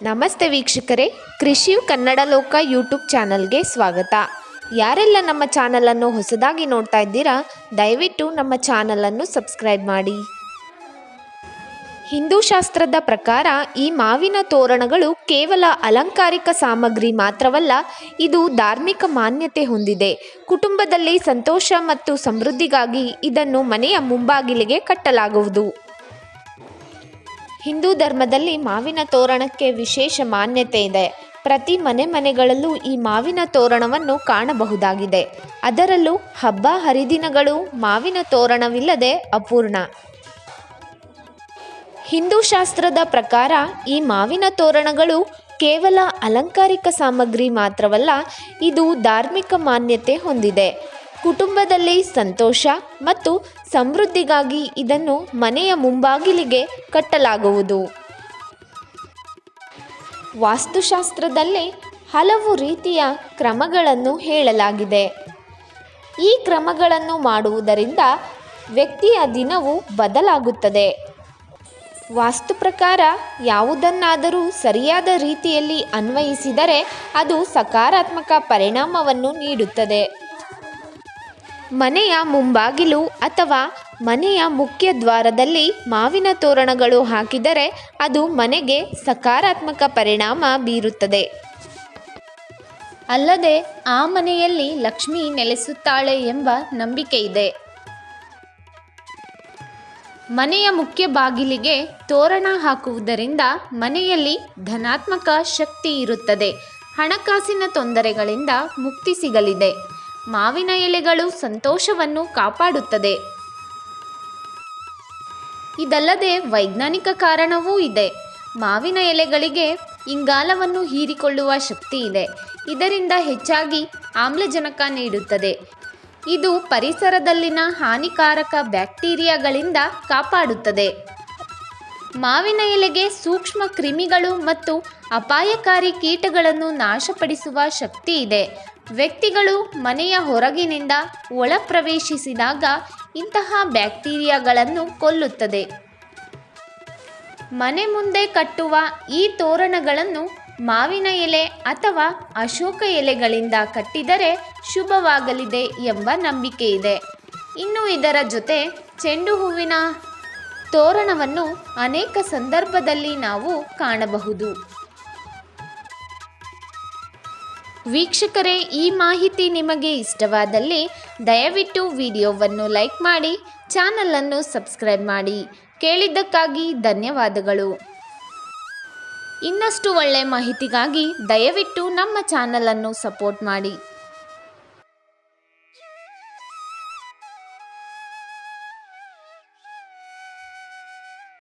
ನಮಸ್ತೆ ವೀಕ್ಷಕರೇ, ಕೃಷಿಯು ಕನ್ನಡ ಲೋಕ ಯೂಟ್ಯೂಬ್ ಚಾನಲ್ಗೆ ಸ್ವಾಗತ. ಯಾರೆಲ್ಲ ನಮ್ಮ ಚಾನಲನ್ನು ಹೊಸದಾಗಿ ನೋಡ್ತಾ ಇದ್ದೀರಾ, ದಯವಿಟ್ಟು ನಮ್ಮ ಚಾನಲನ್ನು ಸಬ್ಸ್ಕ್ರೈಬ್ ಮಾಡಿ. ಹಿಂದೂ ಶಾಸ್ತ್ರದ ಪ್ರಕಾರ ಈ ಮಾವಿನ ತೋರಣಗಳು ಕೇವಲ ಅಲಂಕಾರಿಕ ಸಾಮಗ್ರಿ ಮಾತ್ರವಲ್ಲ, ಇದು ಧಾರ್ಮಿಕ ಮಾನ್ಯತೆ ಹೊಂದಿದೆ. ಕುಟುಂಬದಲ್ಲಿ ಸಂತೋಷ ಮತ್ತು ಸಮೃದ್ಧಿಗಾಗಿ ಇದನ್ನು ಮನೆಯ ಮುಂಬಾಗಿಲಿಗೆ ಕಟ್ಟಲಾಗುವುದು. ಹಿಂದೂ ಧರ್ಮದಲ್ಲಿ ಮಾವಿನ ತೋರಣಕ್ಕೆ ವಿಶೇಷ ಮಾನ್ಯತೆ ಇದೆ. ಪ್ರತಿ ಮನೆಗಳಲ್ಲೂ ಈ ಮಾವಿನ ತೋರಣವನ್ನು ಕಾಣಬಹುದಾಗಿದೆ. ಅದರಲ್ಲೂ ಹಬ್ಬ ಹರಿದಿನಗಳು ಮಾವಿನ ತೋರಣವಿಲ್ಲದೆ ಅಪೂರ್ಣ. ಹಿಂದೂ ಶಾಸ್ತ್ರದ ಪ್ರಕಾರ ಈ ಮಾವಿನ ತೋರಣಗಳು ಕೇವಲ ಅಲಂಕಾರಿಕ ಸಾಮಗ್ರಿ ಮಾತ್ರವಲ್ಲ, ಇದು ಧಾರ್ಮಿಕ ಮಾನ್ಯತೆ ಹೊಂದಿದೆ. ಕುಟುಂಬದಲ್ಲಿ ಸಂತೋಷ ಮತ್ತು ಸಮೃದ್ಧಿಗಾಗಿ ಇದನ್ನು ಮನೆಯ ಮುಂಬಾಗಿಲಿಗೆ ಕಟ್ಟಲಾಗುವುದು. ವಾಸ್ತುಶಾಸ್ತ್ರದಲ್ಲಿ ಹಲವು ರೀತಿಯ ಕ್ರಮಗಳನ್ನು ಹೇಳಲಾಗಿದೆ. ಈ ಕ್ರಮಗಳನ್ನು ಮಾಡುವುದರಿಂದ ವ್ಯಕ್ತಿಯ ದಿನವು ಬದಲಾಗುತ್ತದೆ. ವಾಸ್ತು ಪ್ರಕಾರ ಯಾವುದನ್ನಾದರೂ ಸರಿಯಾದ ರೀತಿಯಲ್ಲಿ ಅನ್ವಯಿಸಿದರೆ ಅದು ಸಕಾರಾತ್ಮಕ ಪರಿಣಾಮವನ್ನು ನೀಡುತ್ತದೆ. ಮನೆಯ ಮುಂಬಾಗಿಲು ಅಥವಾ ಮನೆಯ ಮುಖ್ಯ ದ್ವಾರದಲ್ಲಿ ಮಾವಿನ ತೋರಣಗಳು ಹಾಕಿದರೆ ಅದು ಮನೆಗೆ ಸಕಾರಾತ್ಮಕ ಪರಿಣಾಮ ಬೀರುತ್ತದೆ. ಅಲ್ಲದೆ ಆ ಮನೆಯಲ್ಲಿ ಲಕ್ಷ್ಮಿ ನೆಲೆಸುತ್ತಾಳೆ ಎಂಬ ನಂಬಿಕೆ ಇದೆ. ಮನೆಯ ಮುಖ್ಯ ಬಾಗಿಲಿಗೆ ತೋರಣ ಹಾಕುವುದರಿಂದ ಮನೆಯಲ್ಲಿ ಧನಾತ್ಮಕ ಶಕ್ತಿ ಇರುತ್ತದೆ. ಹಣಕಾಸಿನ ತೊಂದರೆಗಳಿಂದ ಮುಕ್ತಿ ಸಿಗಲಿದೆ. ಮಾವಿನ ಎಲೆಗಳು ಸಂತೋಷವನ್ನು ಕಾಪಾಡುತ್ತದೆ. ಇದಲ್ಲದೆ ವೈಜ್ಞಾನಿಕ ಕಾರಣವೂ ಇದೆ. ಮಾವಿನ ಎಲೆಗಳಿಗೆ ಇಂಗಾಲವನ್ನು ಹೀರಿಕೊಳ್ಳುವ ಶಕ್ತಿ ಇದೆ. ಇದರಿಂದ ಹೆಚ್ಚಾಗಿ ಆಮ್ಲಜನಕ ನೀಡುತ್ತದೆ. ಇದು ಪರಿಸರದಲ್ಲಿನ ಹಾನಿಕಾರಕ ಬ್ಯಾಕ್ಟೀರಿಯಾಗಳಿಂದ ಕಾಪಾಡುತ್ತದೆ. ಮಾವಿನ ಎಲೆಗೆ ಸೂಕ್ಷ್ಮ ಕ್ರಿಮಿಗಳು ಮತ್ತು ಅಪಾಯಕಾರಿ ಕೀಟಗಳನ್ನು ನಾಶಪಡಿಸುವ ಶಕ್ತಿ ಇದೆ. ವ್ಯಕ್ತಿಗಳು ಮನೆಯ ಹೊರಗಿನಿಂದ ಒಳ ಪ್ರವೇಶಿಸಿದಾಗ ಇಂತಹ ಬ್ಯಾಕ್ಟೀರಿಯಾಗಳನ್ನು ಕೊಲ್ಲುತ್ತದೆ. ಮನೆ ಮುಂದೆ ಕಟ್ಟುವ ಈ ತೋರಣಗಳನ್ನು ಮಾವಿನ ಎಲೆ ಅಥವಾ ಅಶೋಕ ಎಲೆಗಳಿಂದ ಕಟ್ಟಿದರೆ ಶುಭವಾಗಲಿದೆ ಎಂಬ ನಂಬಿಕೆ ಇದೆ. ಇನ್ನು ಇದರ ಜೊತೆ ಚೆಂಡು ಹೂವಿನ ತೋರಣವನ್ನು ಅನೇಕ ಸಂದರ್ಭದಲ್ಲಿ ನಾವು ಕಾಣಬಹುದು. ವೀಕ್ಷಕರೇ, ಈ ಮಾಹಿತಿ ನಿಮಗೆ ಇಷ್ಟವಾದಲ್ಲಿ ದಯವಿಟ್ಟು ವಿಡಿಯೋವನ್ನು ಲೈಕ್ ಮಾಡಿ, ಚಾನಲನ್ನು ಸಬ್ಸ್ಕ್ರೈಬ್ ಮಾಡಿ. ಕೇಳಿದ್ದಕ್ಕಾಗಿ ಧನ್ಯವಾದಗಳು. ಇನ್ನಷ್ಟು ಒಳ್ಳೆಯ ಮಾಹಿತಿಗಾಗಿ ದಯವಿಟ್ಟು ನಮ್ಮ ಚಾನಲನ್ನು ಸಪೋರ್ಟ್ ಮಾಡಿ.